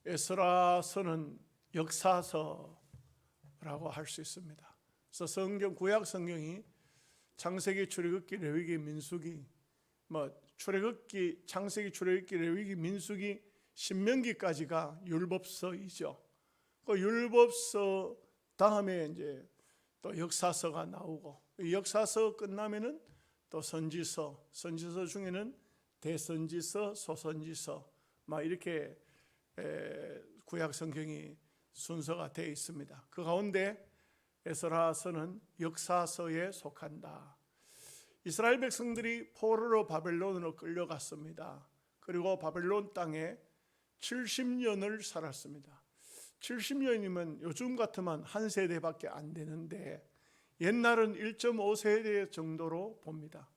에스라서는 역사서라고 할 수 있습니다. 그래서 구약 성경이 창세기, 출애굽기, 레위기, 민수기, 출애굽기, 창세기, 출애굽기, 레위기, 민수기, 신명기까지가 율법서이죠. 그 율법서 다음에 이제 또 역사서가 나오고, 역사서 끝나면은 또 선지서, 선지서 중에는 대선지서, 소선지서, 이렇게 구약 성경이 순서가 되어 있습니다. 그 가운데 에스라서는 역사서에 속한다. 이스라엘 백성들이 포로로 바벨론으로 끌려갔습니다. 그리고 바벨론 땅에 70년을 살았습니다. 70년이면 요즘 같으면 한 세대밖에 안 되는데 옛날은 1.5세대 정도로 봅니다.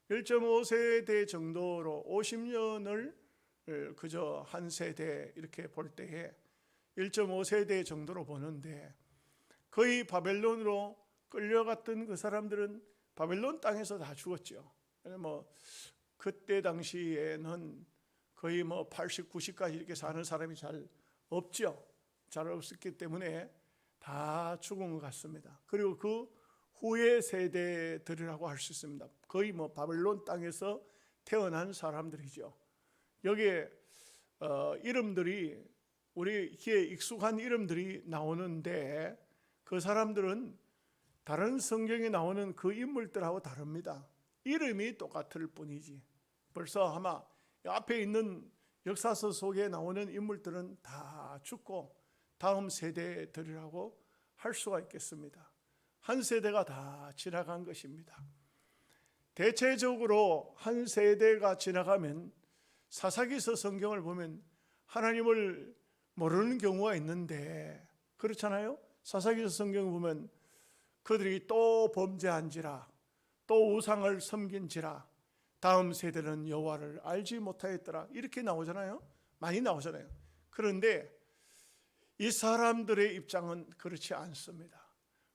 1.5세대 정도로 50년을 그저 한 세대 이렇게 볼 때에 1.5세대 정도로 보는데, 거의 바벨론으로 끌려갔던 그 사람들은 바벨론 땅에서 다 죽었죠. 그때 당시에는 거의 80, 90까지 이렇게 사는 사람이 잘 없죠. 잘 없었기 때문에 다 죽은 것 같습니다. 그리고 그 후의 세대들이라고 할 수 있습니다. 거의 바벨론 땅에서 태어난 사람들이죠. 여기에 이름들이, 우리 귀에 익숙한 이름들이 나오는데, 그 사람들은 다른 성경에 나오는 그 인물들하고 다릅니다. 이름이 똑같을 뿐이지. 벌써 아마 앞에 있는 역사서 속에 나오는 인물들은 다 죽고 다음 세대들이라고 할 수가 있겠습니다. 한 세대가 다 지나간 것입니다. 대체적으로 한 세대가 지나가면 사사기서 성경을 보면 하나님을 모르는 경우가 있는데, 그렇잖아요. 사사기서 성경을 보면 그들이 또 범죄한지라, 또 우상을 섬긴지라, 다음 세대는 여호와를 알지 못하였더라, 이렇게 나오잖아요. 많이 나오잖아요. 그런데 이 사람들의 입장은 그렇지 않습니다.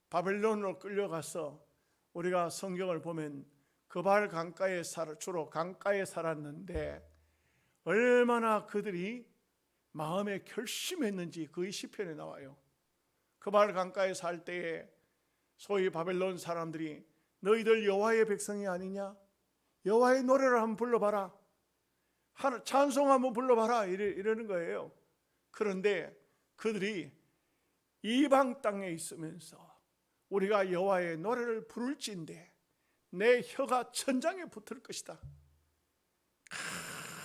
바벨론으로 끌려가서 우리가 성경을 보면 그발 강가에 주로 강가에 살았는데 얼마나 그들이 마음에 결심했는지 그 시편에 나와요. 그발 강가에 살 때에 소위 바벨론 사람들이 너희들 여호와의 백성이 아니냐? 여호와의 노래를 한번 불러봐라. 찬송 한번 불러봐라. 이러는 거예요. 그런데 그들이 이방 땅에 있으면서 우리가 여호와의 노래를 부를진대 내 혀가 천장에 붙을 것이다.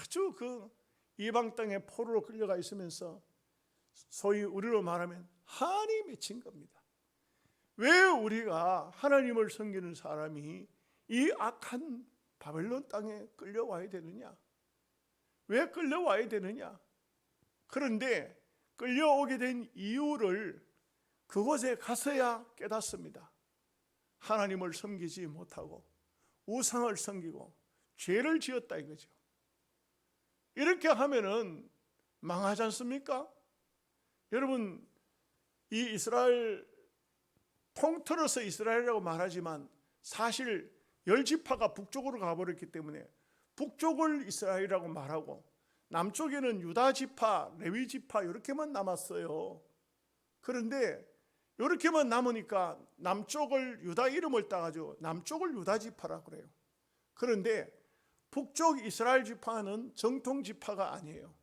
아주 그 이방 땅에 포로로 끌려가 있으면서 소위 우리로 말하면 한이 맺힌 겁니다. 왜 우리가 하나님을 섬기는 사람이 이 악한 바벨론 땅에 끌려와야 되느냐? 왜 끌려와야 되느냐? 그런데 끌려오게 된 이유를 그곳에 가서야 깨닫습니다. 하나님을 섬기지 못하고 우상을 섬기고 죄를 지었다 이거죠. 이렇게 하면은 망하지 않습니까? 여러분, 이 이스라엘, 통틀어서 이스라엘이라고 말하지만 사실 10지파가 북쪽으로 가버렸기 때문에 북쪽을 이스라엘이라고 말하고 남쪽에는 유다지파, 레위지파 이렇게만 남았어요. 그런데 이렇게만 남으니까 남쪽을 유다 이름을 따가지고 남쪽을 유다지파라고 그래요. 그런데 북쪽 이스라엘 지파는 정통 지파가 아니에요.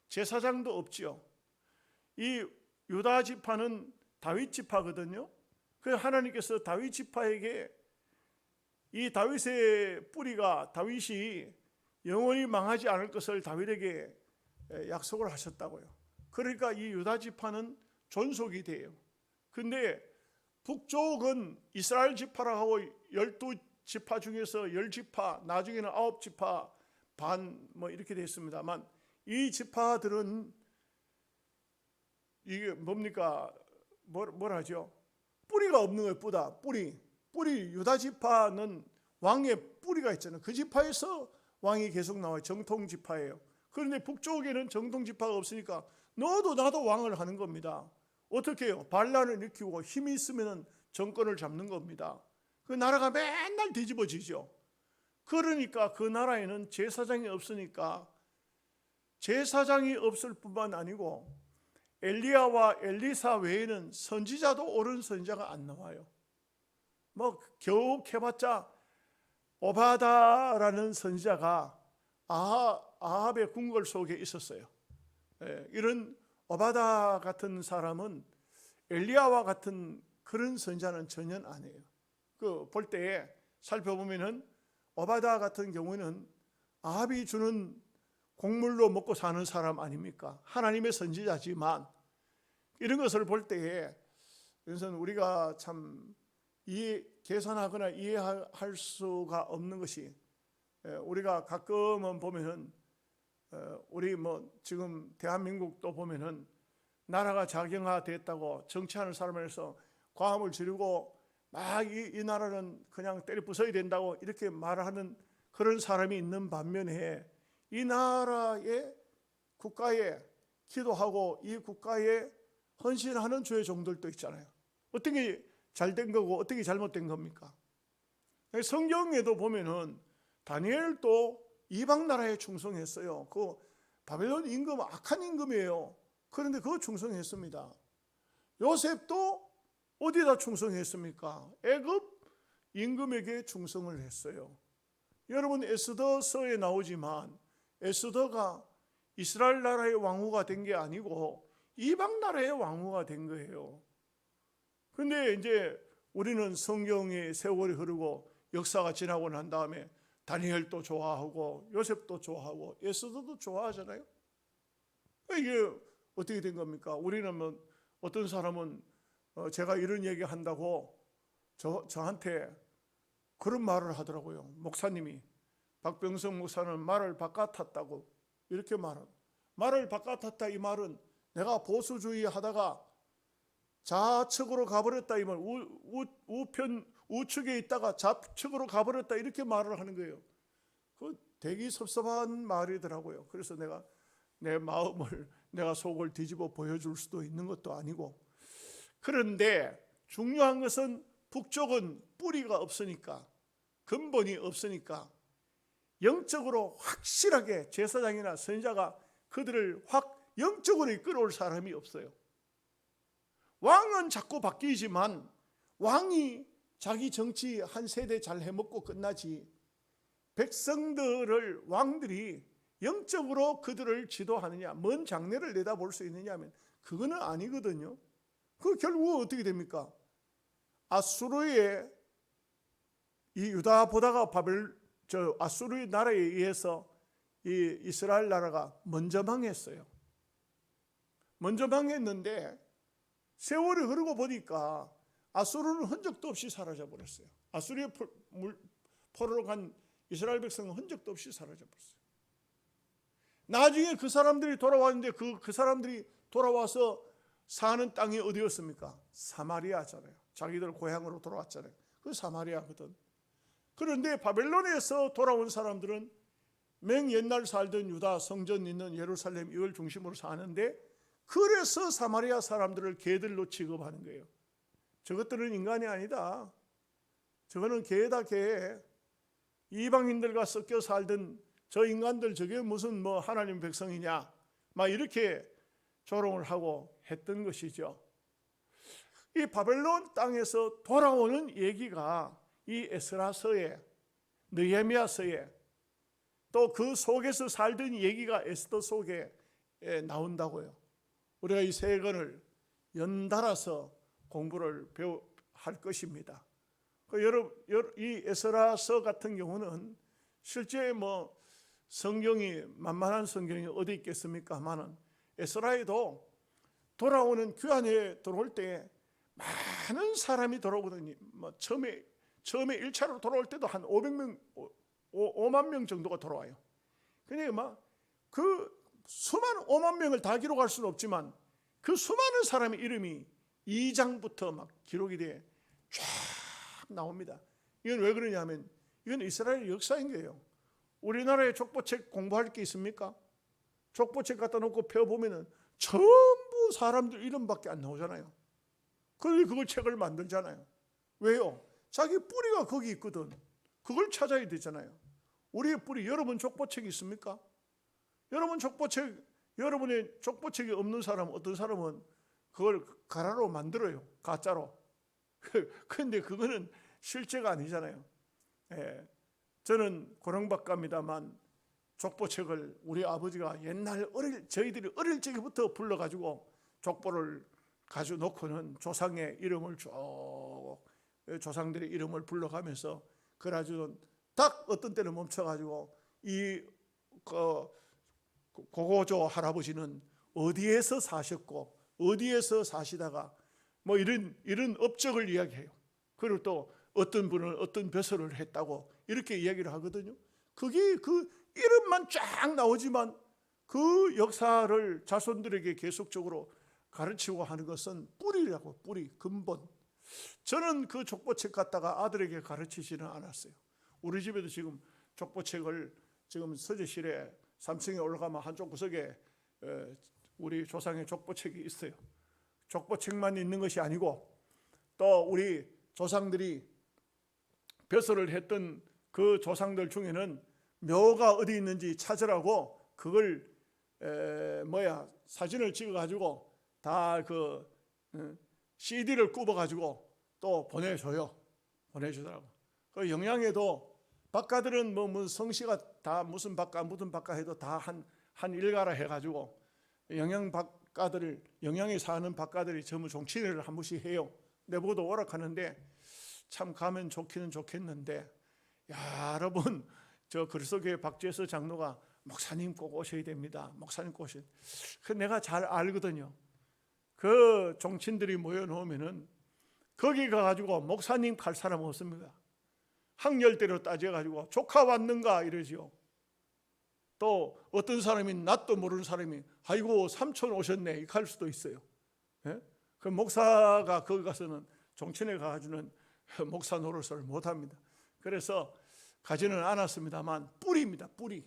제사장도 없지요. 이 유다 지파는 다윗 지파거든요. 그래서 하나님께서 다윗 지파에게 이 다윗의 뿌리가, 다윗이 영원히 망하지 않을 것을 다윗에게 약속을 하셨다고요. 그러니까 이 유다 지파는 존속이 돼요. 근데 북쪽은 이스라엘 지파라고 하고 12지파 중에서 10지파, 나중에는 9지파 반 이렇게 됐습니다만, 이 지파들은 이게 뭡니까? 뭐라죠? 뿌리가 없는 거예요. 뿌리. 유다 지파는 왕의 뿌리가 있잖아요. 그 지파에서 왕이 계속 나와요. 정통 지파예요. 그런데 북쪽에는 정통 지파가 없으니까 너도 나도 왕을 하는 겁니다. 어떻게 해요? 반란을 일으키고 힘이 있으면 정권을 잡는 겁니다. 그 나라가 맨날 뒤집어지죠. 그러니까 그 나라에는 제사장이 없으니까, 제사장이 없을 뿐만 아니고 엘리야와 엘리사 외에는 선지자도 옳은 선지자가 안 나와요. 뭐 겨우 해봤자 오바다라는 선지자가 아합의 궁궐 속에 있었어요. 이런 오바다 같은 사람은 엘리야와 같은 그런 선지자는 전혀 아니에요. 그 볼 때에 살펴보면은 오바다 같은 경우는 아합이 주는 곡물로 먹고 사는 사람 아닙니까? 하나님의 선지자지만 이런 것을 볼 때에 그래서 우리가 참 계산하거나 이해할 수가 없는 것이 우리가 가끔은 보면은 우리 뭐 지금 대한민국도 보면은 나라가 자경화됐다고 정치하는 사람에서 과음을 지르고 막 이 나라는 그냥 때려 부숴야 된다고 이렇게 말하는 그런 사람이 있는 반면에 이 나라의 국가에 기도하고 이 국가에 헌신하는 주의 종들도 있잖아요. 어떻게 잘된 거고 어떻게 잘못된 겁니까? 성경에도 보면은 다니엘도 이방 나라에 충성했어요. 그 바벨론 임금 악한 임금이에요. 그런데 그거 충성했습니다. 요셉도 어디다 충성했습니까? 애굽 임금에게 충성을 했어요. 여러분 에스더서에 나오지만 에스더가 이스라엘 나라의 왕후가 된 게 아니고 이방 나라의 왕후가 된 거예요. 근데 이제 우리는 성경의 세월이 흐르고 역사가 지나고 난 다음에 다니엘도 좋아하고 요셉도 좋아하고 에스더도 좋아하잖아요. 이게 어떻게 된 겁니까? 우리는 뭐 어떤 사람은 제가 이런 얘기 한다고 저한테 그런 말을 하더라고요. 목사님이 박병성 목사는 말을 바꿔탔다고 이렇게 말합니다. 말을 바꿔탔다 이 말은 내가 보수주의 하다가 좌측으로 가버렸다 이 말, 우측에 있다가 좌측으로 가버렸다 이렇게 말을 하는 거예요. 그 되게 섭섭한 말이더라고요. 그래서 내가 내 마음을 내가 속을 뒤집어 보여줄 수도 있는 것도 아니고, 그런데 중요한 것은 북쪽은 뿌리가 없으니까, 근본이 없으니까 영적으로 확실하게 제사장이나 선지자가 그들을 확 영적으로 이끌어올 사람이 없어요. 왕은 자꾸 바뀌지만 왕이 자기 정치 한 세대 잘 해먹고 끝나지, 백성들을 왕들이 영적으로 그들을 지도하느냐, 먼 장래를 내다볼 수 있느냐 하면 그거는 아니거든요. 그 결국 어떻게 됩니까? 아수르의 이 유다 보다가 아수르의 나라에 의해서 이 이스라엘 나라가 먼저 망했어요. 먼저 망했는데 세월이 흐르고 보니까 아수르는 흔적도 없이 사라져 버렸어요. 아수르의 포로로 간 이스라엘 백성은 흔적도 없이 사라져 버렸어요. 나중에 그 사람들이 돌아왔는데 그 사람들이 돌아와서 사는 땅이 어디였습니까? 사마리아잖아요. 자기들 고향으로 돌아왔잖아요. 그 사마리아거든. 그런데 바벨론에서 돌아온 사람들은 맨 옛날 살던 유다 성전 있는 예루살렘 이걸 중심으로 사는데, 그래서 사마리아 사람들을 개들로 취급하는 거예요. 저것들은 인간이 아니다. 저거는 개다 개. 이방인들과 섞여 살던 저 인간들 저게 무슨 뭐 하나님 백성이냐, 막 이렇게 조롱을 하고 했던 것이죠. 이 바벨론 땅에서 돌아오는 얘기가 이 에스라서에, 느헤미야서에, 또 그 속에서 살던 얘기가 에스더 속에 나온다고요. 우리가 이 세 권을 연달아서 공부를 할 것입니다. 이 에스라서 같은 경우는 실제 뭐 성경이 만만한 성경이 어디 있겠습니까? 하면은 에스라에도 돌아오는 귀환에 들어올 때 많은 사람이 돌아오거든요. 뭐 처음에 1차로 돌아올 때도 한 5만 명 정도가 돌아와요. 그러니까 막 그 수많은 5만 명을 다 기록할 수는 없지만 그 수많은 사람의 이름이 2장부터 막 기록이 돼 쫙 나옵니다. 이건 왜 그러냐면 이건 이스라엘 역사인 거예요. 우리나라에 족보책 공부할 게 있습니까? 족보책 갖다 놓고 펴보면은 전부 사람들 이름밖에 안 나오잖아요. 그래서 그걸 책을 만들잖아요. 왜요? 자기 뿌리가 거기 있거든. 그걸 찾아야 되잖아요. 우리의 뿌리, 여러분 족보책 있습니까? 여러분 족보책 여러분의 족보책이 없는 사람, 어떤 사람은 그걸 가라로 만들어요. 가짜로. 그런데 그거는 실제가 아니잖아요. 예, 저는 고령박가입니다만 족보책을 우리 아버지가 옛날 저희들이 어릴 적부터 불러가지고 족보를 가지고 놓고는 조상의 이름을 쭉 조상들의 이름을 불러가면서 그래가지고 딱 어떤 때는 멈춰가지고 이 고고조 할아버지는 어디에서 사셨고 어디에서 사시다가 뭐 이런 업적을 이야기해요. 그리고 또 어떤 분은 어떤 벼슬을 했다고 이렇게 이야기를 하거든요. 그게 그 이름만 쫙 나오지만 그 역사를 자손들에게 계속적으로 가르치고 하는 것은 뿌리라고, 뿌리, 근본. 저는 그 족보책 갖다가 아들에게 가르치지는 않았어요. 우리 집에도 지금 족보책을 지금 서재실에 3층에 올라가면 한쪽 구석에 우리 조상의 족보책이 있어요. 족보책만 있는 것이 아니고 또 우리 조상들이 벼슬을 했던 그 조상들 중에는 묘가 어디 있는지 찾으라고 그걸 사진을 찍어가지고 다 그 CD를 굽어가지고 또 보내주더라고. 그 영양에도 박가들은 뭐 성씨가 다 무슨 박가 해도 다 한 일가라 해가지고 영양에 사는 박가들이 전부 종친회를 한 번씩 해요. 내보고도 오락하는데 참 가면 좋기는 좋겠는데, 야, 여러분, 저 그리스도교회 박재서 장로가 목사님 꼭 오셔야 됩니다. 목사님 꼭 오셔야. 그 내가 잘 알거든요. 그 종친들이 모여놓으면은 거기 가가지고 목사님 갈 사람 없습니다. 학렬대로 따져가지고 조카 왔는가 이러지요. 또 어떤 사람이 낯도 모르는 사람이 아이고 삼촌 오셨네 이렇게 할 수도 있어요. 예? 그 목사가 거기 가서는 종친회 가가지고는 목사 노릇을 못합니다. 그래서 가지는 않았습니다만 뿌리입니다. 뿌리.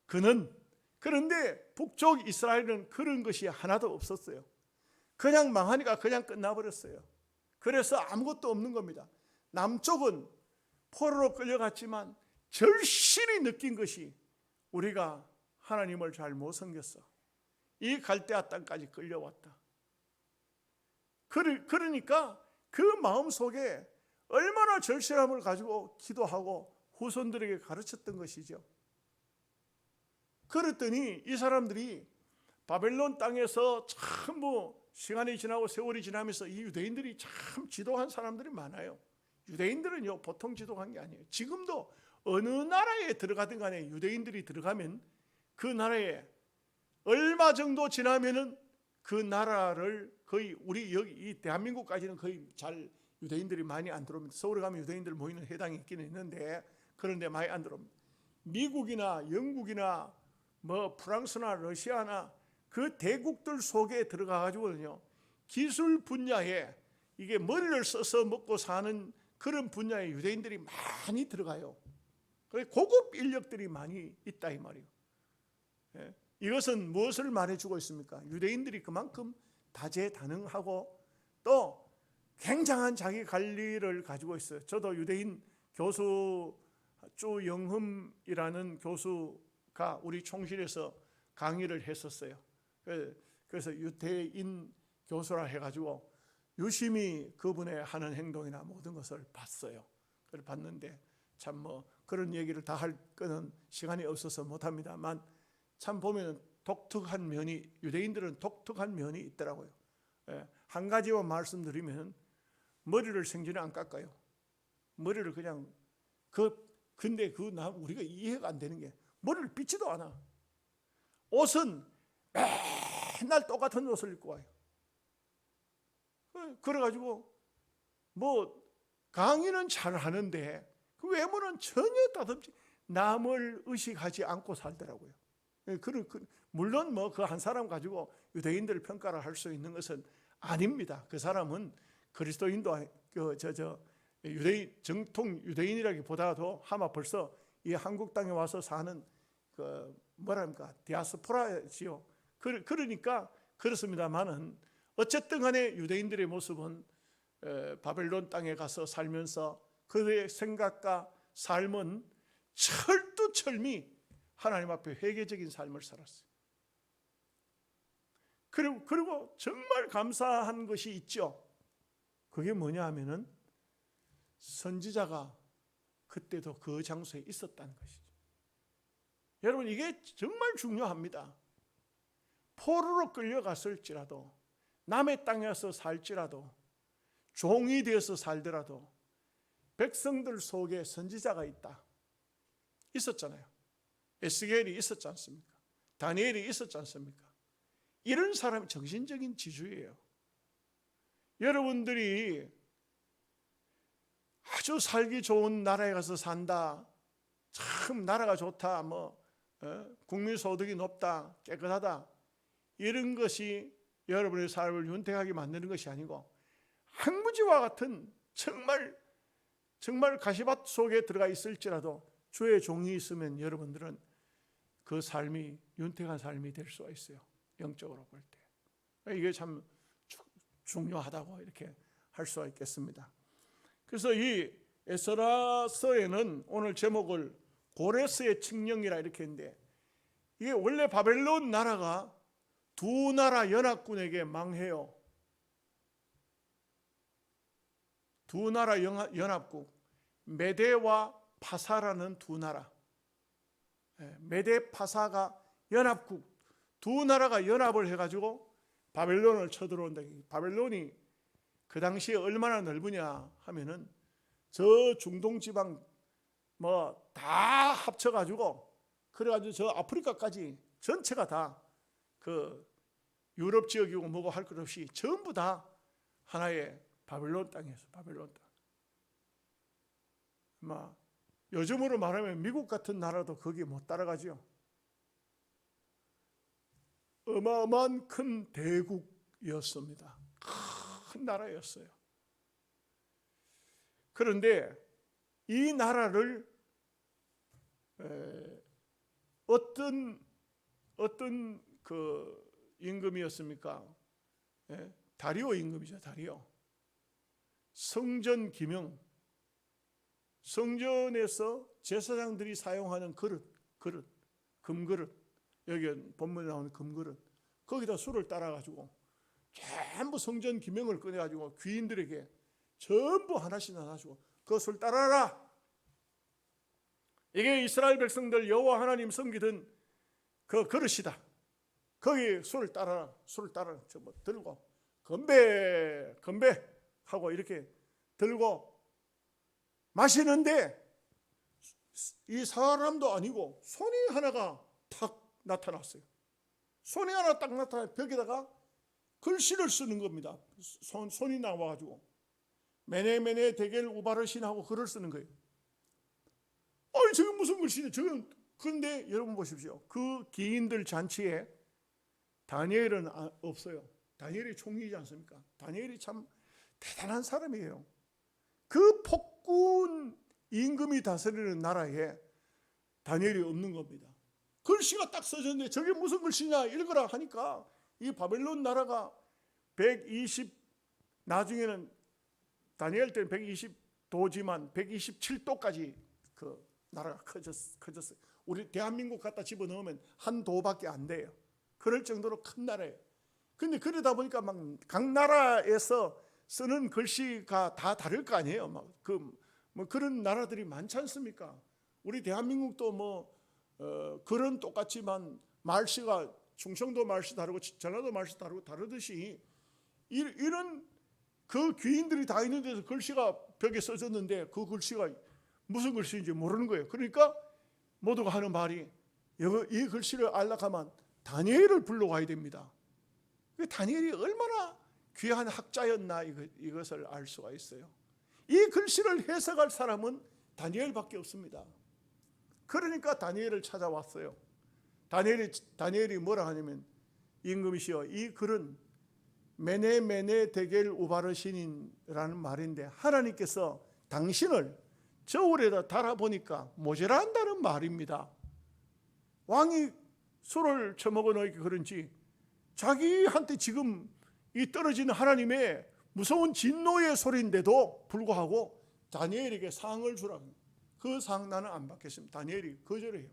그런데 북쪽 이스라엘은 그런 것이 하나도 없었어요. 그냥 망하니까 그냥 끝나버렸어요. 그래서 아무것도 없는 겁니다. 남쪽은 포로로 끌려갔지만 절실히 느낀 것이 우리가 하나님을 잘 못 섬겼어. 이 갈대아 땅까지 끌려왔다. 그러니까 그 마음속에 얼마나 절실함을 가지고 기도하고 후손들에게 가르쳤던 것이죠. 그랬더니 이 사람들이 바벨론 땅에서 참 시간이 지나고 세월이 지나면서 이 유대인들이 참 지도한 사람들이 많아요. 유대인들은요 보통 지도한 게 아니에요. 지금도 어느 나라에 들어가든 간에 유대인들이 들어가면 그 나라에 얼마 정도 지나면은 그 나라를 거의 우리 여기 이 대한민국까지는 거의 잘 유대인들이 많이 안 들어옵니다. 서울에 가면 유대인들 모이는 회당이 있기는 있는데 그런데 많이 안 들어옵니다. 미국이나 영국이나 프랑스나 러시아나 그 대국들 속에 들어가 가지고는요 기술 분야에 이게 머리를 써서 먹고 사는 그런 분야에 유대인들이 많이 들어가요. 그래서 고급 인력들이 많이 있다 이 말이에요. 예. 이것은 무엇을 말해주고 있습니까? 유대인들이 그만큼 다재다능하고 또 굉장한 자기 관리를 가지고 있어요. 저도 유대인 교수 주영흠이라는 교수가 우리 총실에서 강의를 했었어요. 그래서 유대인 교수라 해가지고 유심히 그분의 하는 행동이나 모든 것을 봤어요. 그걸 봤는데 참 그런 얘기를 다 할 거는 시간이 없어서 못합니다만 참 보면 독특한 면이 유대인들은 독특한 면이 있더라고요. 한 가지만 말씀드리면 머리를 생전에 안 깎아요. 머리를 그냥 근데 우리가 이해가 안 되는 게 머리를 빗지도 않아. 옷은 맨날 똑같은 옷을 입고 와요. 그래가지고 강의는 잘 하는데 그 외모는 전혀 다듬지 남을 의식하지 않고 살더라고요. 물론 그 한 사람 가지고 유대인들을 평가를 할 수 있는 것은 아닙니다. 그 사람은 그리스도인도 유대인 정통 유대인이라기보다도 아마 벌써 이 한국 땅에 와서 사는 디아스포라지요. 그러니까 그렇습니다만은 어쨌든 간에 유대인들의 모습은 바벨론 땅에 가서 살면서 그들의 생각과 삶은 철두철미 하나님 앞에 회개적인 삶을 살았어요. 그리고 정말 감사한 것이 있죠. 그게 뭐냐 하면은 선지자가 그때도 그 장소에 있었다는 것이죠. 여러분, 이게 정말 중요합니다. 포로로 끌려갔을지라도, 남의 땅에 서 살지라도, 종이 되어서 살더라도 백성들 속에 선지자가 있다. 있었잖아요. 에스겔이 있었지 않습니까? 다니엘이 있었지 않습니까? 이런 사람이 정신적인 지주예요. 여러분들이 아주 살기 좋은 나라에 가서 산다, 참 나라가 좋다, 국민 소득이 높다, 깨끗하다, 이런 것이 여러분의 삶을 윤택하게 만드는 것이 아니고, 항무지와 같은 정말 가시밭 속에 들어가 있을지라도 주의 종이 있으면 여러분들은 그 삶이 윤택한 삶이 될 수가 있어요. 영적으로 볼 때. 이게 참 중요하다고 이렇게 할 수가 있겠습니다. 그래서 이 에스라서에는 오늘 제목을 고레스의 칙령이라 이렇게 했는데, 이게 원래 바벨론 나라가 두 나라 연합군에게 망해요. 두 나라 연합국, 메데와 파사라는 두 나라, 메데 파사가 연합국, 두 나라가 연합을 해가지고 바벨론을 쳐들어온다. 바벨론이 그 당시에 얼마나 넓으냐 하면은 저 중동 지방 다 합쳐가지고, 그래가지고 저 아프리카까지 전체가 다 그 유럽 지역이고 뭐고 할 것 없이 전부 다 하나의 바벨론 땅이었어. 바벨론 땅. 요즘으로 말하면 미국 같은 나라도 거기에 못 따라가죠. 어마어마한 큰 대국이었습니다. 큰 나라였어요. 그런데 이 나라를 어떤 그 임금이었습니까? 다리오 임금이죠. 다리오. 성전 기명, 성전에서 제사장들이 사용하는 그릇, 금그릇, 여기 본문에 나오는 금그릇, 거기다 술을 따라가지고 전부 성전 기명을 꺼내가지고 귀인들에게 전부 하나씩 나눠주고, 그 술 따라라. 이게 이스라엘 백성들 여호와 하나님 섬기던 그 그릇이다. 거기 술을 따라라. 술을 따라 전부 들고 건배 하고 이렇게 들고 마시는데, 이 사람도 아니고 손이 하나가 탁 나타났어요. 손이 하나 딱 나타나 벽에다가 글씨를 쓰는 겁니다. 손이 나와가지고 메네 데겔 우바르신 하고 글을 쓰는 거예요. 저게 무슨 글씨냐? 그런데 여러분 보십시오. 그 기인들 잔치에 다니엘은 없어요. 다니엘이 총리이지 않습니까? 다니엘이 참 대단한 사람이에요. 그 폭군 임금이 다스리는 나라에 다니엘이 없는 겁니다. 글씨가 딱 써졌는데 저게 무슨 글씨냐 읽어라 하니까, 이 바벨론 나라가 나중에는 다니엘 때는 120도지만 127도까지 그 나라가 커졌어요. 우리 대한민국 갖다 집어넣으면 한 도밖에 안 돼요. 그럴 정도로 큰 나라예요. 근데 그러다 보니까 막 각 나라에서 쓰는 글씨가 다 다를 거 아니에요. 그런 나라들이 많지 않습니까? 우리 대한민국도 글은 똑같지만 말씨가 충청도 말씨 다르고 전라도 말씨 다르듯이 이런 그 귀인들이 다 있는 데서 글씨가 벽에 써졌는데 그 글씨가 무슨 글씨인지 모르는 거예요. 그러니까 모두가 하는 말이, 이 글씨를 알려고 하면 다니엘을 불러와야 됩니다. 다니엘이 얼마나 귀한 학자였나 이것을 알 수가 있어요. 이 글씨를 해석할 사람은 다니엘밖에 없습니다. 그러니까 다니엘을 찾아왔어요. 다니엘이 뭐라 하냐면, 임금이시여, 이 글은 메네 데겔 우바르신이라는 말인데, 하나님께서 당신을 저울에다 달아보니까 모자란다는 말입니다. 왕이 술을 처먹어 놓으니까 그런지 자기한테 지금 이 떨어지는 하나님의 무서운 진노의 소리인데도 불구하고 다니엘에게 상을 주라고. 그 상 나는 안 받겠습니다. 다니엘이 거절해요.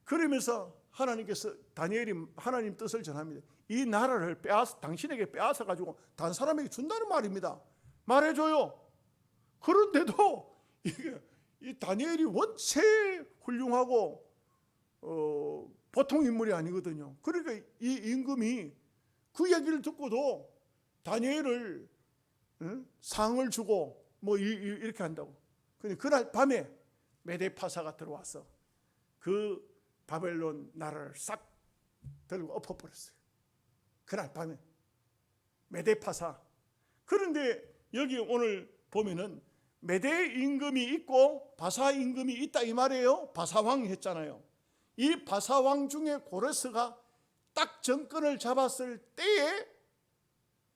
그러면서 하나님께서 다니엘이 하나님 뜻을 전합니다. 이 나라를 당신에게 빼앗아 가지고 다른 사람에게 준다는 말입니다. 말해줘요. 그런데도 이 다니엘이 원체 훌륭하고 보통 인물이 아니거든요. 그러니까 이 임금이 그 얘기를 듣고도 다니엘을 상을 주고 뭐 이렇게 한다고. 근데 그날 밤에 메데파사가 들어와서 그 바벨론 나라를 싹 들고 엎어버렸어요. 그날 밤에 메데파사. 그런데 여기 오늘 보면은 메데 임금이 있고 바사 임금이 있다 이 말이에요. 바사왕 했잖아요. 이 바사왕 중에 고레스가 딱 정권을 잡았을 때에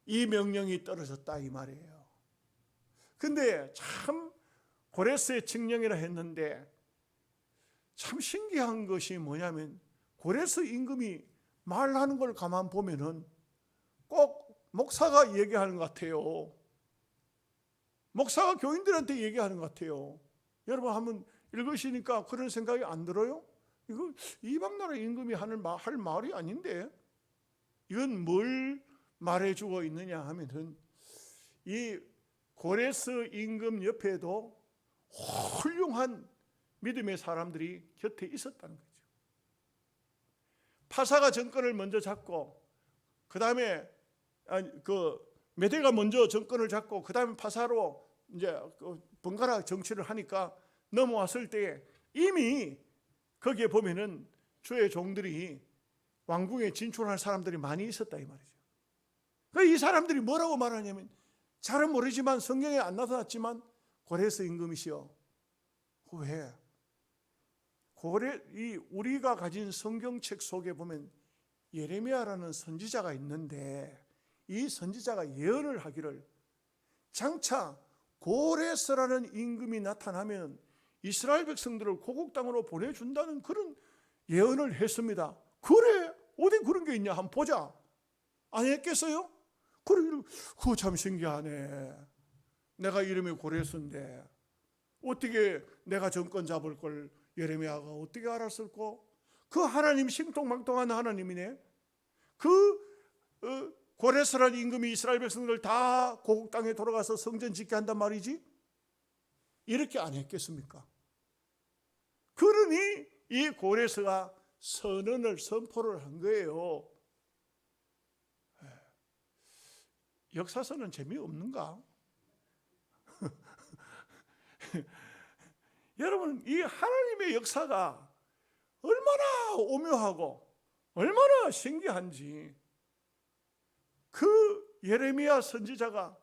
이 명령이 떨어졌다 이 말이에요. 근데 참 고레스의 칙령이라 했는데 참 신기한 것이 뭐냐면 고레스 임금이 말하는 걸 가만 보면은 꼭 목사가 얘기하는 것 같아요. 목사가 교인들한테 얘기하는 것 같아요. 여러분 한번 읽으시니까 그런 생각이 안 들어요? 이거 이방나라 임금이 할 말이 아닌데 이건 뭘 말해주고 있느냐 하면은 이 고레스 임금 옆에도 훌륭한 믿음의 사람들이 곁에 있었다는 거죠. 파사가 정권을 먼저 잡고 그 다음에 메대가 먼저 정권을 잡고 그 다음에 파사로 이제 번갈아 정치를 하니까 넘어왔을 때 이미 거기에 보면은 주의 종들이 왕궁에 진출할 사람들이 많이 있었다 이 말이죠. 이 사람들이 뭐라고 말하냐면 잘은 모르지만 성경에 안 나타났지만 고레스 임금이시여. 왜? 우리가 가진 성경책 속에 보면 예레미야라는 선지자가 있는데 이 선지자가 예언을 하기를 장차 고레스라는 임금이 나타나면 이스라엘 백성들을 고국 땅으로 보내준다는 그런 예언을 했습니다. 그래? 어디 그런 게 있냐? 한번 보자. 안 했겠어요? 그래, 그거 참 신기하네. 내가 이름이 고레스인데 어떻게 내가 정권 잡을 걸 예레미야가 어떻게 알았을까? 그 하나님 신통망통한 하나님이네. 고레스라는 임금이 이스라엘 백성들 다 고국 땅에 돌아가서 성전 짓게 한단 말이지? 이렇게 안 했겠습니까? 그러니 이 고레스가 선포를 한 거예요. 역사서는 재미없는가? 여러분, 이 하나님의 역사가 얼마나 오묘하고 얼마나 신기한지 그 예레미야 선지자가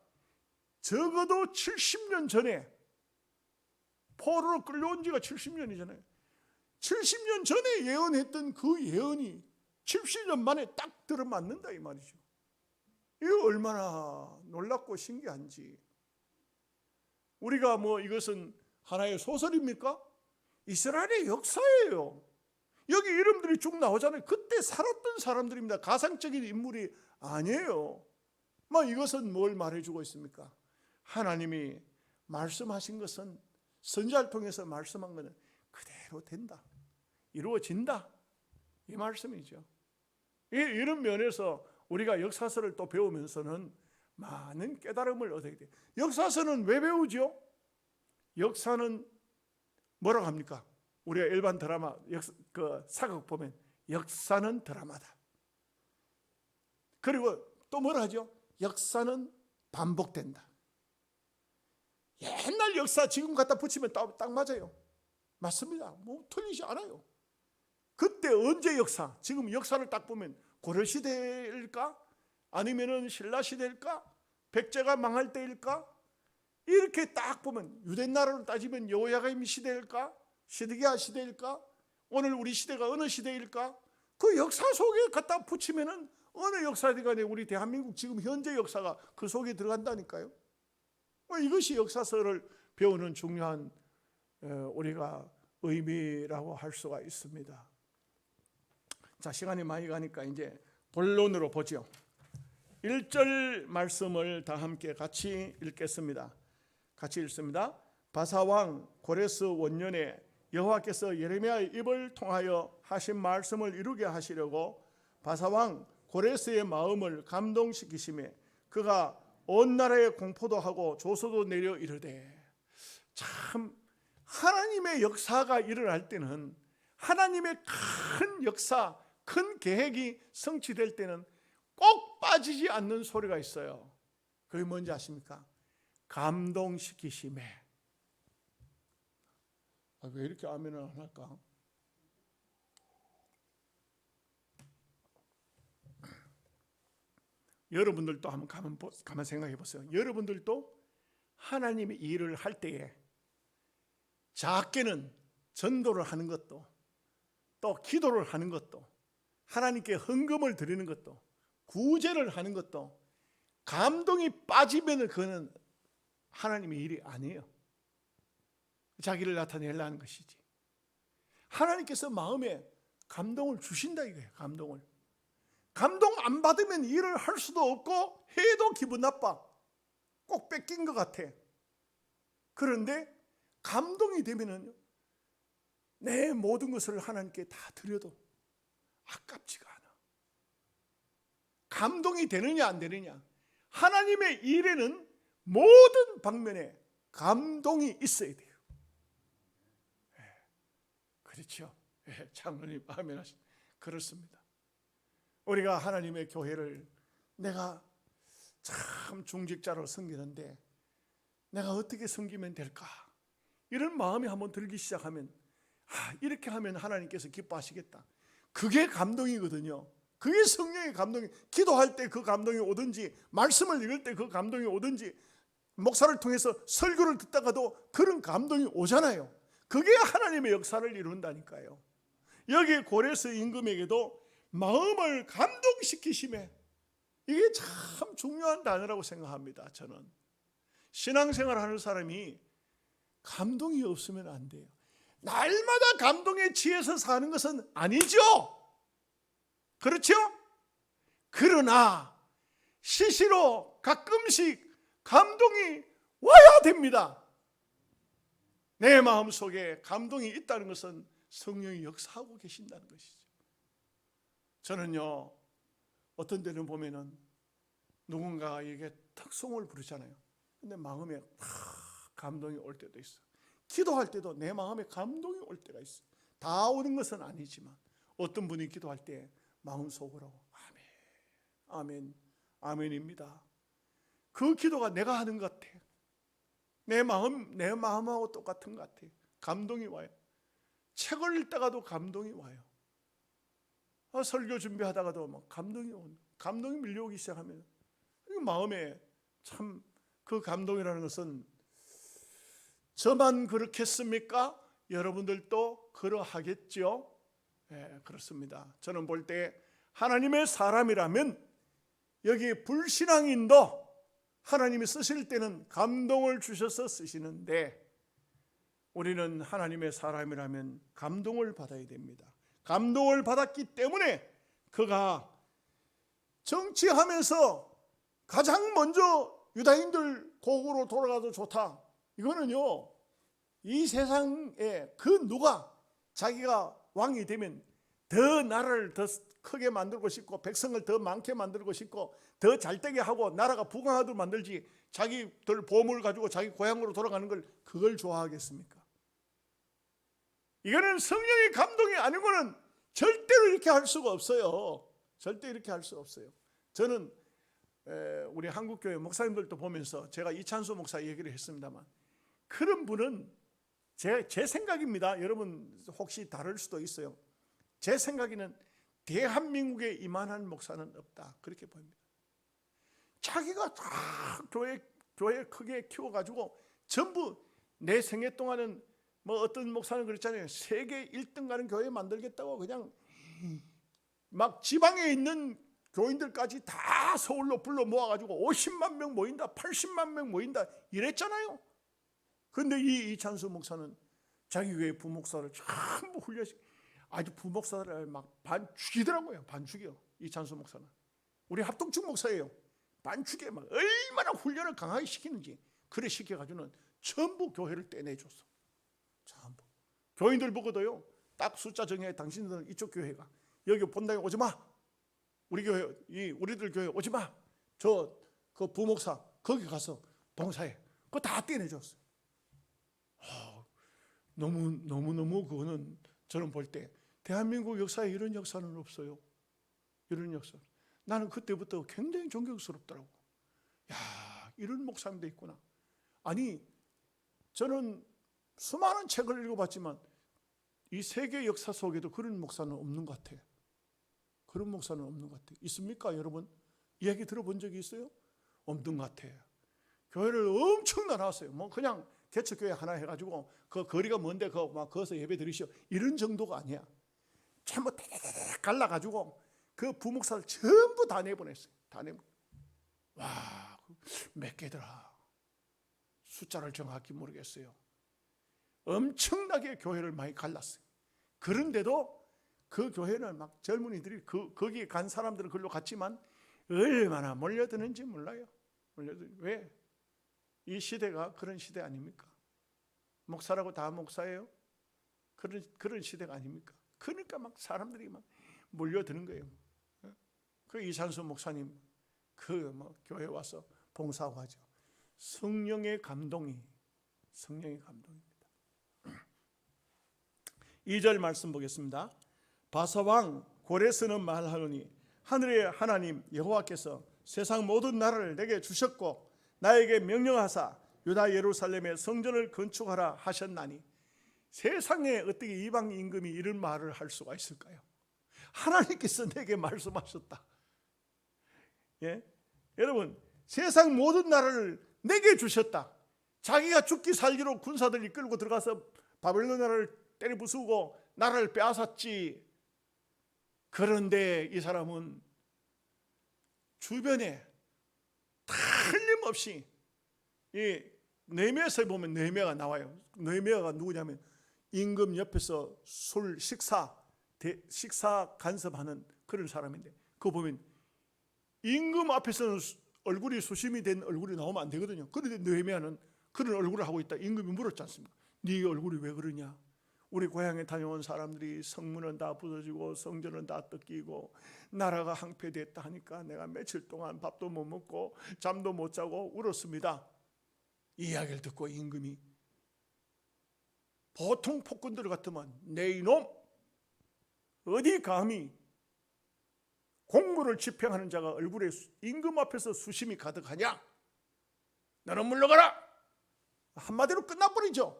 적어도 70년 전에 포로로 끌려온 지가 70년이잖아요. 70년 전에 예언했던 그 예언이 70년 만에 딱 들어맞는다 이 말이죠. 이거 얼마나 놀랍고 신기한지. 우리가 이것은 하나의 소설입니까? 이스라엘의 역사예요. 여기 이름들이 쭉 나오잖아요. 그때 살았던 사람들입니다. 가상적인 인물이 아니에요. 이것은 뭘 말해주고 있습니까? 하나님이 말씀하신 것은 선지자를 통해서 말씀한 것은 그대로 된다. 이루어진다. 이 말씀이죠. 이런 면에서 우리가 역사서를 또 배우면서는 많은 깨달음을 얻게 돼요. 역사서는 왜 배우죠? 역사는 뭐라고 합니까? 우리가 일반 드라마 사극 보면 역사는 드라마다. 그리고 또 뭐라 하죠? 역사는 반복된다. 옛날 역사 지금 갖다 붙이면 딱 맞아요. 맞습니다. 틀리지 않아요. 그때 언제 역사? 지금 역사를 딱 보면 고려시대일까? 아니면은 신라시대일까? 백제가 망할 때일까? 이렇게 딱 보면 유대나라로 따지면 여호야김 시대일까? 시드기야 시대일까? 오늘 우리 시대가 어느 시대일까? 그 역사 속에 갖다 붙이면은 어느 역사든 간에 우리 대한민국 지금 현재 역사가 그 속에 들어간다니까요. 이것이 역사서를 배우는 중요한 우리가 의미라고 할 수가 있습니다. 자, 시간이 많이 가니까 이제 본론으로 보죠. 1절 말씀을 다 함께 같이 읽겠습니다. 같이 읽습니다. 바사왕 고레스 원년에 여호와께서 예레미야의 입을 통하여 하신 말씀을 이루게 하시려고 바사왕 고레스의 마음을 감동시키시매 그가 온 나라에 공포도 하고 조소도 내려 이르되. 참 하나님의 역사가 일어날 때는, 하나님의 큰 역사, 큰 계획이 성취될 때는 꼭 빠지지 않는 소리가 있어요. 그게 뭔지 아십니까? 감동시키심에. 왜 이렇게 아멘을 안 할까? 여러분들도 한번 가만 생각해 보세요. 여러분들도 하나님의 일을 할 때에 작게는 전도를 하는 것도, 또 기도를 하는 것도, 하나님께 헌금을 드리는 것도, 구제를 하는 것도 감동이 빠지면 그거는 하나님의 일이 아니에요. 자기를 나타내려는 것이지. 하나님께서 마음에 감동을 주신다 이거예요. 감동 안 받으면 일을 할 수도 없고 해도 기분 나빠. 꼭 뺏긴 것 같아. 그런데 감동이 되면은 내 모든 것을 하나님께 다 드려도 아깝지가 않아. 감동이 되느냐 안 되느냐, 하나님의 일에는 모든 방면에 감동이 있어야 돼요. 그렇죠? 장로님 아멘 하십니다. 그렇습니다. 우리가 하나님의 교회를, 내가 참 중직자로 섬기는데 내가 어떻게 섬기면 될까, 이런 마음이 한번 들기 시작하면, 이렇게 하면 하나님께서 기뻐하시겠다. 그게 감동이거든요. 그게 성령의 감동이. 기도할 때 그 감동이 오든지, 말씀을 읽을 때 그 감동이 오든지, 목사를 통해서 설교를 듣다가도 그런 감동이 오잖아요. 그게 하나님의 역사를 이룬다니까요. 여기 고레스 임금에게도 마음을 감동시키심에, 이게 참 중요한 단어라고 생각합니다. 저는 신앙생활 하는 사람이 감동이 없으면 안 돼요. 날마다 감동에 취해서 사는 것은 아니죠. 그렇죠? 그러나 시시로 가끔씩 감동이 와야 됩니다. 내 마음속에 감동이 있다는 것은 성령이 역사하고 계신다는 것이죠. 저는요, 어떤 때는 보면은 누군가에게 특송을 부르잖아요. 근데 마음에 감동이 올 때도 있어. 기도할 때도 내 마음에 감동이 올 때가 있어. 다 오는 것은 아니지만 어떤 분이 기도할 때 마음속으로 아멘, 아멘, 아멘입니다. 그 기도가 내가 하는 것 같아. 내 마음하고 똑같은 것 같아. 감동이 와요. 책을 읽다가도 감동이 와요. 설교 준비하다가도 막 감동이 밀려오기 시작하면, 마음에 참 그 감동이라는 것은 저만 그렇겠습니까? 여러분들도 그러하겠죠? 네, 그렇습니다. 저는 볼 때 하나님의 사람이라면 여기 불신앙인도 하나님이 쓰실 때는 감동을 주셔서 쓰시는데, 우리는 하나님의 사람이라면 감동을 받아야 됩니다. 감동을 받았기 때문에 그가 정치하면서 가장 먼저 유다인들 고국으로 돌아가도 좋다. 이거는요, 이 세상에 그 누가 자기가 왕이 되면 더 나라를 더 크게 만들고 싶고 백성을 더 많게 만들고 싶고 더 잘되게 하고 나라가 부강하도록 만들지, 자기들 보물 가지고 자기 고향으로 돌아가는 걸, 그걸 좋아하겠습니까? 이거는 성령의 감동이 아니고는 절대로 이렇게 할 수가 없어요. 절대 이렇게 할 수 없어요. 저는 우리 한국교회 목사님들도 보면서 제가 이찬수 목사 얘기를 했습니다만, 그런 분은 제 생각입니다. 여러분 혹시 다를 수도 있어요. 제 생각에는 대한민국에 이만한 목사는 없다, 그렇게 보입니다. 자기가 다 교회 크게 키워가지고 전부 내 생애 동안은 뭐 어떤 목사는 그랬잖아요. 세계 1등 가는 교회 만들겠다고 그냥 막 지방에 있는 교인들까지 다 서울로 불러 모아가지고 50만 명 모인다, 80만 명 모인다 이랬잖아요. 그런데 이 이찬수 목사는 자기 교회 부목사를 전부 훈련시키고 아주 부목사를 막 반 죽이더라고요. 반 죽여. 이찬수 목사는 우리 합동축 목사예요. 반 죽여. 막 얼마나 훈련을 강하게 시키는지 그래 시켜가지고는 전부 교회를 떼내줬어. 전부 교인들 보고도요, 딱 숫자 정해. 당신들은 이쪽 교회가, 여기 본당에 오지 마. 우리 교회, 우리들 교회 오지 마. 그 부목사 거기 가서 봉사해. 그거 다 떼내줬어요. 너무 그거는 저는 볼 때 대한민국 역사에 이런 역사는 없어요. 이런 역사. 나는 그때부터 굉장히 존경스럽더라고. 야, 이런 목사님도 있구나. 아니, 저는 수많은 책을 읽어봤지만 이 세계 역사 속에도 그런 목사는 없는 것 같아요. 그런 목사는 없는 것 같아요. 있습니까, 여러분? 이야기 들어본 적이 있어요? 없는 것 같아요. 교회를 엄청 나눴어요. 뭐 그냥 개척교회 하나 해가지고 그 거리가 먼데 거기서 예배 드리시오, 이런 정도가 아니야. 전부 다 갈라가지고 그 부목사를 전부 다 내보냈어요. 다 내보냈어요. 와, 몇 개더라. 숫자를 정확히 모르겠어요. 엄청나게 교회를 많이 갈랐어요. 그런데도 그 교회는 막 젊은이들이 거기 간 사람들은 그걸로 갔지만 얼마나 몰려드는지 몰라요. 왜? 이 시대가 그런 시대 아닙니까? 목사라고 다 목사예요? 그런 시대가 아닙니까? 그러니까 막 사람들이 막 몰려드는 거예요. 그 이산수 목사님 교회 와서 봉사하고 하죠. 성령의 감동입니다. 2절 말씀 보겠습니다. 바사왕 고레스는 말하노니 하늘의 하나님 여호와께서 세상 모든 나라를 내게 주셨고 나에게 명령하사 유다 예루살렘에 성전을 건축하라 하셨나니, 세상에 어떻게 이방 임금이 이런 말을 할 수가 있을까요? 하나님께서 내게 말씀하셨다. 예? 여러분, 세상 모든 나라를 내게 주셨다. 자기가 죽기 살기로 군사들 이끌고 들어가서 바벨론 나라를 때려 부수고 나라를 빼앗았지. 그런데 이 사람은 주변에 틀림없이 이 느헤미야서에 보면 느헤미야가 나와요. 느헤미야가 누구냐면 임금 옆에서 식사 간섭하는 그런 사람인데, 그거 보면 임금 앞에서는 얼굴이 수심이 된 얼굴이 나오면 안 되거든요. 그런데 느헤미야는 그런 얼굴을 하고 있다. 임금이 물었지 않습니까? 네 얼굴이 왜 그러냐? 우리 고향에 다녀온 사람들이 성문은 다 부서지고 성전은 다 뜯기고 나라가 항폐됐다 하니까 내가 며칠 동안 밥도 못 먹고 잠도 못 자고 울었습니다. 이 이야기를 듣고 임금이, 보통 폭군들 같으면 내 이놈, 어디 감히 공무를 집행하는 자가 얼굴에 임금 앞에서 수심이 가득하냐? 너는 물러가라! 한마디로 끝나버리죠.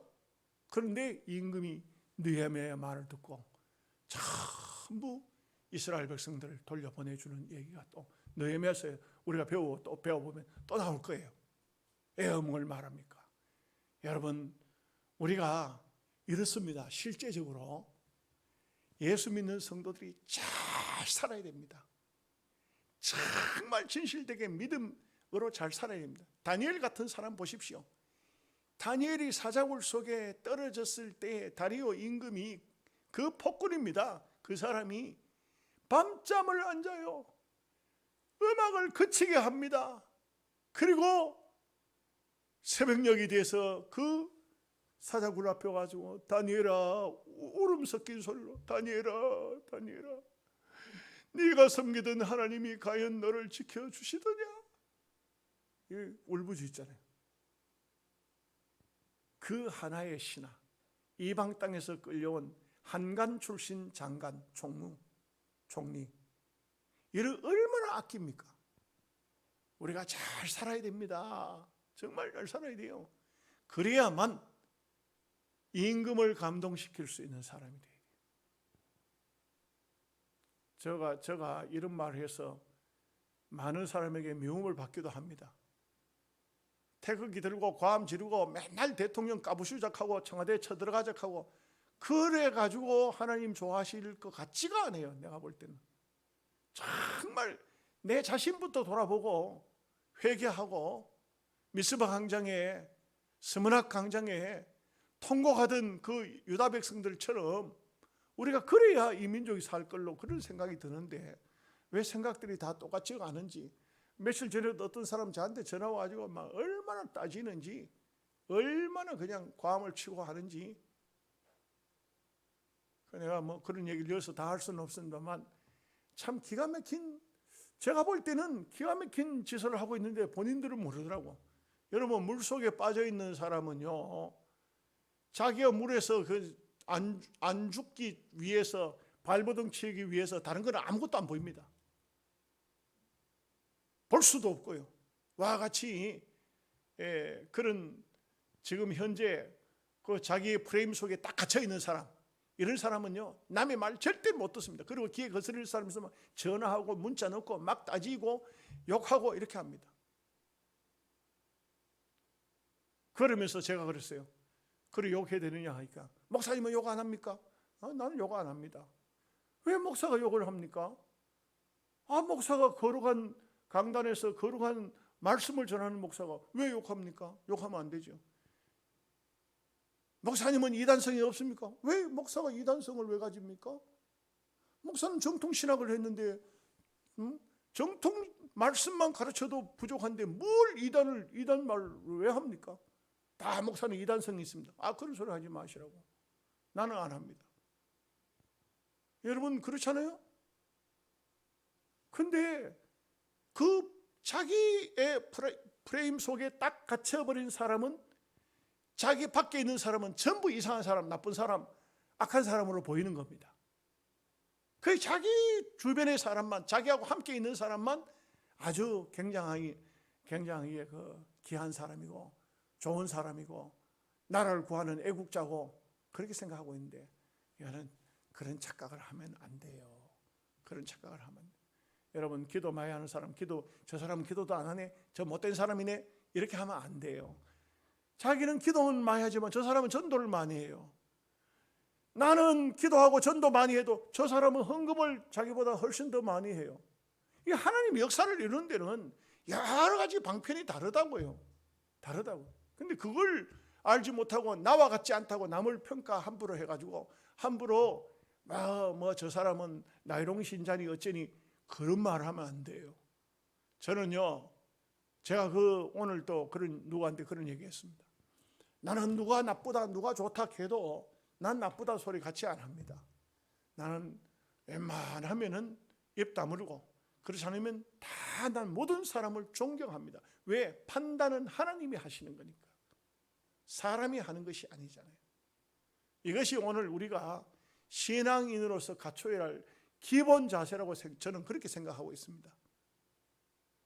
그런데 임금이 느헤미야의 말을 듣고 전부 이스라엘 백성들을 돌려보내주는 얘기가 또 느헤미야서 우리가 배워보면 또 나올 거예요. 애어몽을 말합니까? 여러분, 우리가 이렇습니다. 실제적으로 예수 믿는 성도들이 잘 살아야 됩니다. 정말 진실되게 믿음으로 잘 살아야 됩니다. 다니엘 같은 사람 보십시오. 다니엘이 사자굴 속에 떨어졌을 때 다리오 임금이, 그 폭군입니다. 그 사람이 밤잠을 안 자요. 음악을 그치게 합니다. 그리고 새벽녘이 돼서 그 사자굴 앞에 와가지고 다니엘아, 울음 섞인 소리로 다니엘아, 다니엘아, 네가 섬기던 하나님이 과연 너를 지켜주시더냐? 이 울부짖잖아요. 그 하나의 신하, 이방 땅에서 끌려온 한간 출신 장관, 총리, 이를 얼마나 아낍니까? 우리가 잘 살아야 됩니다. 정말 잘 살아야 돼요. 그래야만 임금을 감동시킬 수 있는 사람이 돼야 돼요. 제가 이런 말을 해서 많은 사람에게 미움을 받기도 합니다. 태극기 들고 과함 지르고 맨날 대통령 까부슈작하고 청와대에 쳐들어가작하고 그래가지고 하나님 좋아하실 것 같지가 않아요. 내가 볼 때는 정말 내 자신부터 돌아보고 회개하고 미스바 광장에, 스무낙 광장에 통곡하던 그 유다 백성들처럼 우리가 그래야 이 민족이 살 걸로 그런 생각이 드는데, 왜 생각들이 다 똑같지가 않은지. 며칠 전에도 어떤 사람 저한테 전화 와가지고 막 얼마나 따지는지, 얼마나 그냥 과음을 치고 하는지. 내가 뭐 그런 얘기를 여기서 다 할 수는 없습니다만 참 기가 막힌, 제가 볼 때는 기가 막힌 짓을 하고 있는데 본인들은 모르더라고. 여러분, 물속에 빠져 있는 사람은요, 자기가 물에서 안 죽기 위해서, 발버둥 치기 위해서 다른 건 아무것도 안 보입니다. 볼 수도 없고요. 와 같이 그런 지금 현재 그 자기의 프레임 속에 딱 갇혀 있는 사람, 이런 사람은요 남의 말 절대 못 듣습니다. 그리고 귀에 거스릴 사람 있으면 전화하고 문자 넣고 막 따지고 욕하고 이렇게 합니다. 그러면서 제가 그랬어요. 그래 욕해야 되느냐 하니까, 목사님은 욕 안 합니까? 나는 욕 안 합니다. 왜 목사가 욕을 합니까? 목사가 거룩한 강단에서 거룩한 말씀을 전하는 목사가 왜 욕합니까? 욕하면 안 되죠. 목사님은 이단성이 없습니까? 왜 목사가 이단성을 왜 가집니까? 목사는 정통신학을 했는데 정통 말씀만 가르쳐도 부족한데 뭘 이단 말을 왜 합니까? 다 목사는 이단성이 있습니다. 그런 소리 하지 마시라고. 나는 안 합니다. 여러분 그렇잖아요? 근데 그 자기의 프레임 속에 딱 갇혀버린 사람은, 자기 밖에 있는 사람은 전부 이상한 사람, 나쁜 사람, 악한 사람으로 보이는 겁니다. 그 자기 주변의 사람만, 자기하고 함께 있는 사람만 아주 굉장히 그 귀한 사람이고 좋은 사람이고 나라를 구하는 애국자고 그렇게 생각하고 있는데, 이거는 그런 착각을 하면 안 돼요. 그런 착각을 하면 안 돼요. 여러분, 기도 많이 하는 사람, 저 사람은 기도도 안 하네, 저 못된 사람이네, 이렇게 하면 안 돼요. 자기는 기도는 많이 하지만 저 사람은 전도를 많이 해요. 나는 기도하고 전도 많이 해도 저 사람은 헌금을 자기보다 훨씬 더 많이 해요. 이 하나님의 역사를 이루는 데는 여러 가지 방편이 다르다고요. 근데 그걸 알지 못하고 나와 같지 않다고 남을 평가 함부로 해가지고 함부로 저 사람은 나이롱 신자니 어쩌니 그런 말 하면 안 돼요. 저는요, 제가 오늘 또 누구한테 그런 얘기 했습니다. 나는 누가 나쁘다, 누가 좋다 해도 난 나쁘다 소리 같이 안 합니다. 나는 웬만하면은 입 다물고, 그렇지 않으면 다 난 모든 사람을 존경합니다. 왜? 판단은 하나님이 하시는 거니까. 사람이 하는 것이 아니잖아요. 이것이 오늘 우리가 신앙인으로서 갖춰야 할 기본 자세라고 저는 그렇게 생각하고 있습니다.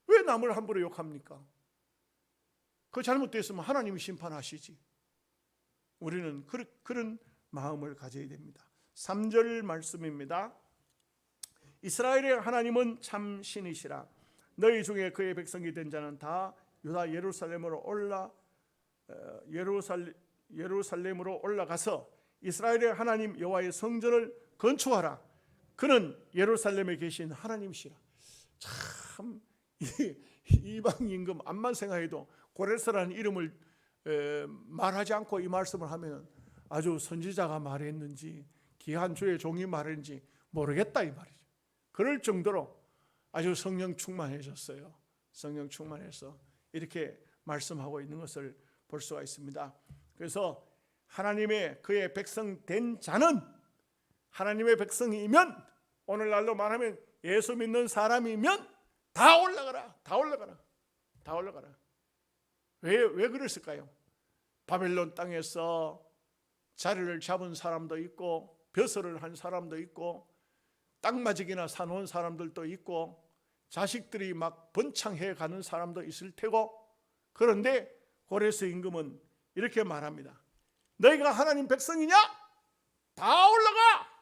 왜 남을 함부로 욕합니까? 그 잘못됐으면 하나님이 심판하시지. 우리는 그런 마음을 가져야 됩니다. 3절 말씀입니다. 이스라엘의 하나님은 참 신이시라. 너희 중에 그의 백성이 된 자는 다 유다 예루살렘으로 올라가서 이스라엘의 하나님 여호와의 성전을 건축하라. 그는 예루살렘에 계신 하나님이시라. 참 이방 임금 암만 생각해도 고레스라는 이름을 말하지 않고 이 말씀을 하면 아주 선지자가 말했는지 귀한 주의 종이 말했는지 모르겠다 이 말이죠. 그럴 정도로 아주 성령 충만해졌어요. 성령 충만해서 이렇게 말씀하고 있는 것을 볼 수가 있습니다. 그래서 하나님의 그의 백성 된 자는, 하나님의 백성이면, 오늘날로 말하면 예수 믿는 사람이면 다 올라가라. 왜 그랬을까요? 바벨론 땅에서 자리를 잡은 사람도 있고 벼슬을 한 사람도 있고 땅마저기나 사놓은 사람들도 있고 자식들이 막 번창해 가는 사람도 있을 테고, 그런데 고레스 임금은 이렇게 말합니다. 너희가 하나님 백성이냐? 다 올라가라.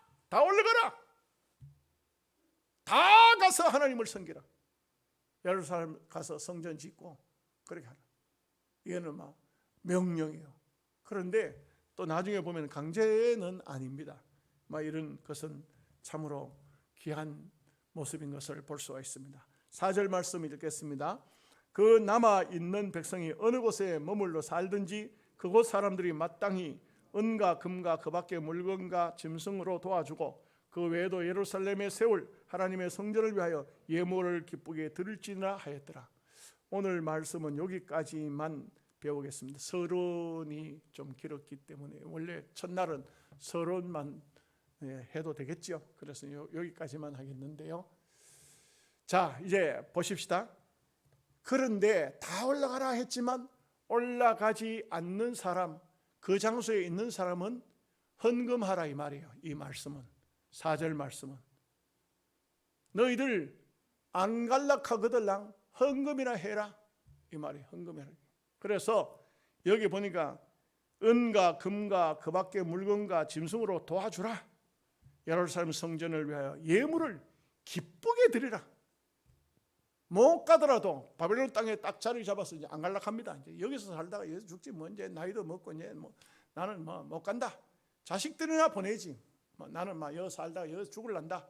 다 가서 하나님을 섬기라. 예루살렘 가서 성전 짓고 그렇게 하라. 이거는 막 명령이에요. 그런데 또 나중에 보면 강제는 아닙니다. 막 이런 것은 참으로 귀한 모습인 것을 볼 수가 있습니다. 4절 말씀 읽겠습니다. 그 남아 있는 백성이 어느 곳에 머물러 살든지 그곳 사람들이 마땅히 은과 금과 그 밖의 물건과 짐승으로 도와주고 그 외에도 예루살렘에 세울 하나님의 성전을 위하여 예물을 기쁘게 드릴지니라 하였더라. 오늘 말씀은 여기까지만 배우겠습니다. 서론이 좀 길었기 때문에 원래 첫날은 서론만 해도 되겠죠. 그래서 여기까지만 하겠는데요. 자, 이제 보십시다. 그런데 다 올라가라 했지만 올라가지 않는 사람, 그 장소에 있는 사람은 헌금하라 이 말이에요. 이 말씀은, 4절 말씀은 너희들 안 갈락하거들랑 헌금이나 해라 이 말이에요. 헌금해라. 그래서 여기 보니까 은과 금과 그 밖의 물건과 짐승으로 도와주라. 예루살렘 성전을 위하여 예물을 기쁘게 드리라. 못 가더라도 바벨론 땅에 딱 자리 잡아서 이제 안 갈락합니다. 이제 여기서 살다가 여기서 죽지 뭐 이제 나이도 먹고 이제 뭐 나는 뭐 못 간다. 자식들이나 보내지. 뭐 나는 막 여기 살다가 여기 죽을란다.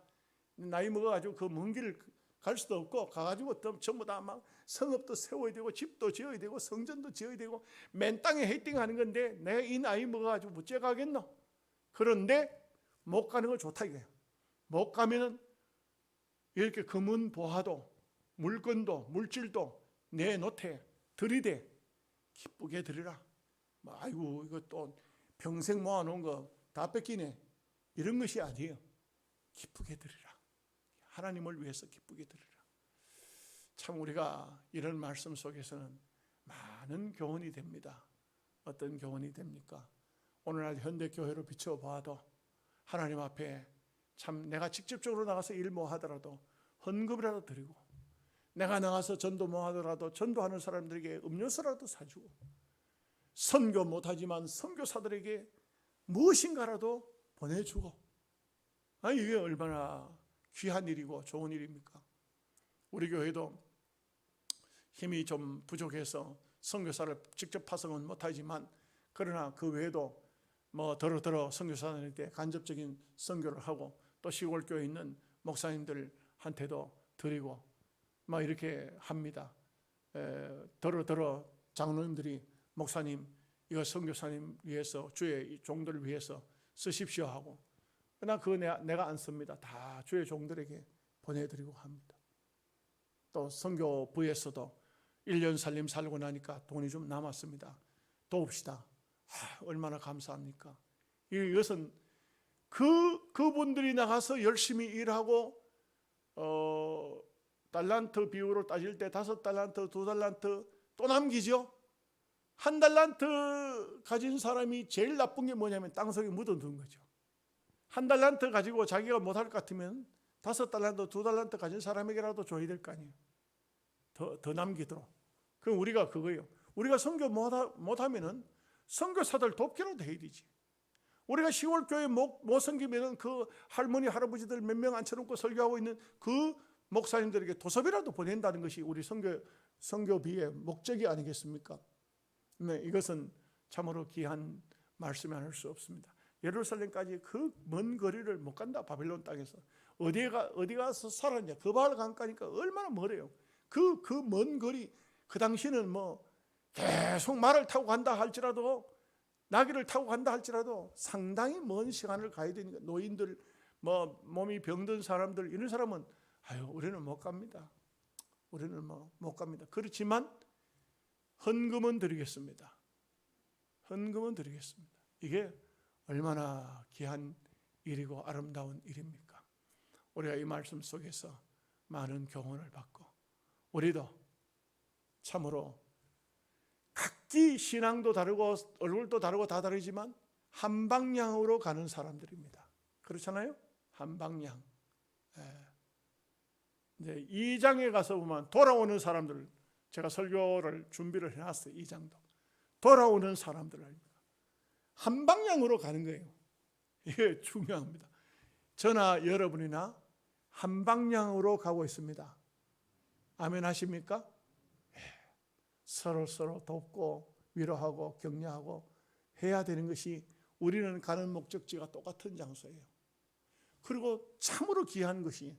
나이 먹어가지고 그 먼 길을 갈 수도 없고 가가지고 전부 다 막 성읍도 세워야 되고 집도 지어야 되고 성전도 지어야 되고 맨 땅에 헤이팅하는 건데 내가 이 나이 먹어가지고 어째 가겠노? 그런데 못 가는 건 좋다 이거예요. 못 가면은 이렇게 금은 보화도 물건도 물질도 내놓되 들이대 기쁘게 드리라. 아이고 이거 또 평생 모아놓은 거 다 뺏기네. 이런 것이 아니에요. 기쁘게 드리라. 하나님을 위해서 기쁘게 드리라. 참 우리가 이런 말씀 속에서는 많은 교훈이 됩니다. 어떤 교훈이 됩니까? 오늘날 현대교회로 비춰봐도 하나님 앞에 참 내가 직접적으로 나가서 일 뭐 하더라도 헌금이라도 드리고 내가 나가서 전도 뭐 하더라도 전도하는 사람들에게 음료수라도 사주고 선교 못하지만 선교사들에게 무엇인가라도 보내주고 이게 얼마나 귀한 일이고 좋은 일입니까? 우리 교회도 힘이 좀 부족해서 선교사를 직접 파송은 못하지만 그러나 그 외에도 뭐 더러 선교사들한테 간접적인 선교를 하고 또 시골 교회에 있는 목사님들한테도 드리고 막 이렇게 합니다. 더러 장로님들이 목사님 이거 선교사님 위해서 주의 종들을 위해서 쓰십시오 하고 그러나 그거 내가 안 씁니다. 다 주의 종들에게 보내드리고 합니다. 또 선교부에서도 1년 살림 살고 나니까 돈이 좀 남았습니다. 도웁시다. 얼마나 감사합니까? 이것은 그분들이 나가서 열심히 일하고 달란트 비율로 따질 때 5달란트, 2달란트 또 남기죠. 1달란트 가진 사람이 제일 나쁜 게 뭐냐면 땅속에 묻어둔 거죠. 1달란트 가지고 자기가 못할 것 같으면 5달란트, 2달란트 가진 사람에게라도 줘야 될 거 아니에요. 더 남기도록. 그럼 우리가 그거예요. 우리가 선교 못하면은 선교사들 돕기라도 해야 되지. 우리가 시골 교회 못 섬기면은 그 할머니 할아버지들 몇 명 앉혀놓고 설교하고 있는 그 목사님들에게 도섭이라도 보낸다는 것이 우리 선교비의 목적이 아니겠습니까? 네, 이것은 참으로 귀한 말씀이 아닐 수 없습니다. 예루살렘까지 그 먼 거리를 못 간다. 바벨론 땅에서 어디 가서 살았냐? 그발 강가니까 얼마나 멀어요. 그 먼 거리 그 당시는 뭐 계속 말을 타고 간다 할지라도 나귀를 타고 간다 할지라도 상당히 먼 시간을 가야 되니까 노인들 뭐 몸이 병든 사람들 이런 사람은 우리는 못 갑니다. 우리는 못 갑니다. 그렇지만 헌금은 드리겠습니다. 헌금은 드리겠습니다. 이게 얼마나 귀한 일이고 아름다운 일입니까? 우리가 이 말씀 속에서 많은 교훈을 받고 우리도 참으로 각기 신앙도 다르고 얼굴도 다르고 다 다르지만 한 방향으로 가는 사람들입니다. 그렇잖아요? 한 방향. 이제 2장에 가서 보면 돌아오는 사람들, 제가 설교를 준비를 해놨어요. 2장도 돌아오는 사람들 한 방향으로 가는 거예요. 이게 중요합니다. 저나 여러분이나 한 방향으로 가고 있습니다. 아멘 하십니까? 서로 돕고 위로하고 격려하고 해야 되는 것이 우리는 가는 목적지가 똑같은 장소예요. 그리고 참으로 귀한 것이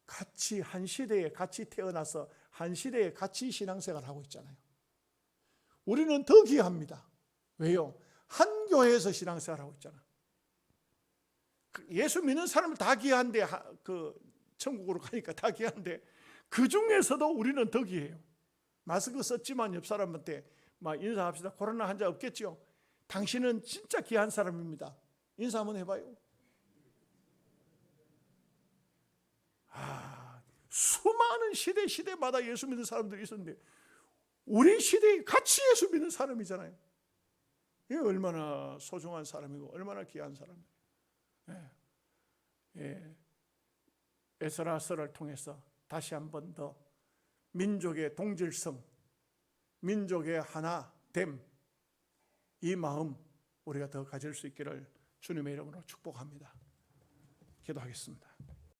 같이 한 시대에 같이 태어나서 한 시대에 같이 신앙생활을 하고 있잖아요. 우리는 더 귀합니다. 왜요? 한 교회에서 신앙생활을 하고 있잖아요. 예수 믿는 사람은 다 귀한데 그 천국으로 가니까 다 귀한데 그 중에서도 우리는 더 귀해요. 마스크 썼지만 옆 사람한테 막 인사합시다. 코로나 환자 없겠죠? 당신은 진짜 귀한 사람입니다. 인사 한번 해봐요. 수많은 시대마다 예수 믿는 사람들이 있었는데 우리 시대에 같이 예수 믿는 사람이잖아요. 이게 얼마나 소중한 사람이고 얼마나 귀한 사람이에요. 에스라서를 통해서 다시 한 번 더 민족의 동질성, 민족의 하나됨, 이 마음 우리가 더 가질 수 있기를 주님의 이름으로 축복합니다. 기도하겠습니다.